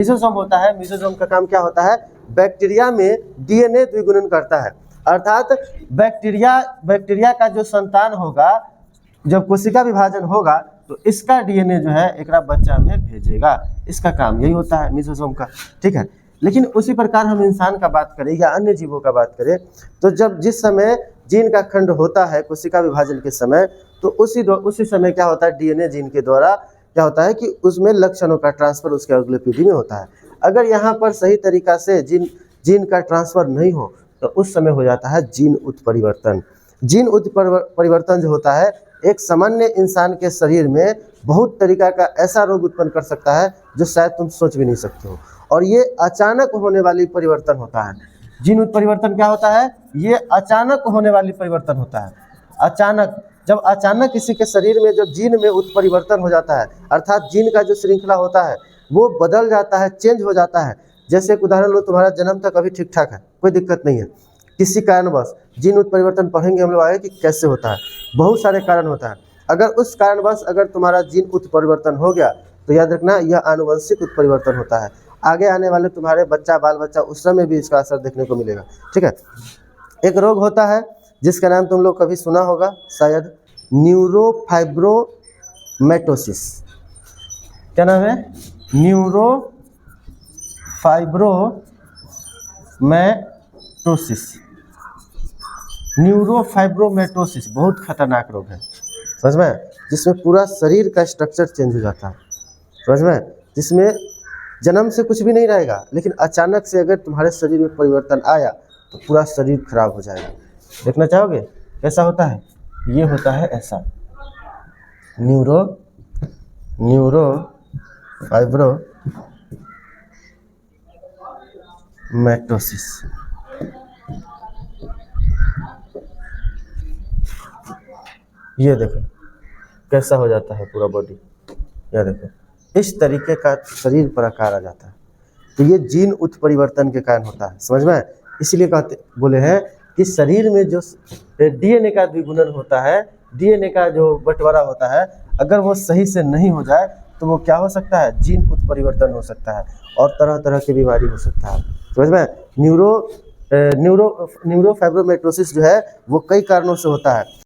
Mesosome होता है, mesosome का काम क्या होता है, बैक्टीरिया में डीएनए द्विगुणन करता है। अर्थात बैक्टीरिया का जो संतान होगा, जब कोशिका विभाजन होगा तो इसका डीएनए जो है एक बच्चा में भेजेगा। इसका काम यही होता है मिसोसोम का, ठीक है। लेकिन उसी प्रकार हम इंसान का बात करें या अन्य जीवों का बात करें तो जिस समय जीन का खंड होता है कोशिका विभाजन के समय, तो उसी समय क्या होता है, डीएनए जीन के द्वारा क्या होता है कि उसमें लक्षणों का ट्रांसफर उसके अगले पीढ़ी में होता है। अगर यहाँ पर सही तरीका से जीन का ट्रांसफर नहीं हो तो उस समय हो जाता है जीन उत्परिवर्तन। जीन उत्परिवर्तन जो होता है एक सामान्य इंसान के शरीर में बहुत तरीका का ऐसा रोग उत्पन्न कर सकता है जो शायद तुम सोच भी नहीं सकते हो, और ये अचानक होने वाली परिवर्तन होता है। जीन उत्परिवर्तन क्या होता है, ये अचानक होने वाली परिवर्तन होता है। जब अचानक किसी के शरीर में जो जीन में उत्परिवर्तन हो जाता है, अर्थात जीन का जो श्रृंखला होता है वो बदल जाता है, चेंज हो जाता है। जैसे एक उदाहरण लो, तुम्हारा जन्म तक अभी ठीक ठाक है, कोई दिक्कत नहीं है, किसी कारणवश जीन उत्परिवर्तन पढ़ेंगे हम लोग आगे कि कैसे होता है, बहुत सारे कारण होता है। अगर उस कारणवश अगर तुम्हारा जीन उत्परिवर्तन हो गया तो याद रखना यह आनुवंशिक उत्परिवर्तन होता है। आगे आने वाले तुम्हारे बाल बच्चा उस समय भी इसका असर देखने को मिलेगा, ठीक है। एक रोग होता है जिसका नाम तुम लोग कभी सुना होगा शायद, न्यूरोफाइब्रोमैटोसिस। क्या नाम है, न्यूरोफाइब्रोमैटोसिस बहुत खतरनाक रोग है, समझ में, जिसमें पूरा शरीर का स्ट्रक्चर चेंज हो जाता है, समझ में, जिसमें जन्म से कुछ भी नहीं रहेगा लेकिन अचानक से अगर तुम्हारे शरीर में परिवर्तन आया तो पूरा शरीर खराब हो जाएगा। देखना चाहोगे कैसा होता है, ये होता है ऐसा, न्यूरोफाइब्रोमैटोसिस। ये देखो कैसा हो जाता है पूरा बॉडी, ये देखो इस तरीके का शरीर पर आकार आ जाता है। तो ये जीन उत्परिवर्तन के कारण होता है, समझ में। इसलिए बोले हैं कि शरीर में जो डीएनए का द्विगुणन होता है, डीएनए का जो बंटवारा होता है, अगर वो सही से नहीं हो जाए तो वो क्या हो सकता है, जीन उत्परिवर्तन हो सकता है और तरह तरह की बीमारी हो सकता है, समझ में। न्यूरोफाइब्रोमैटोसिस जो है वो कई कारणों से होता है।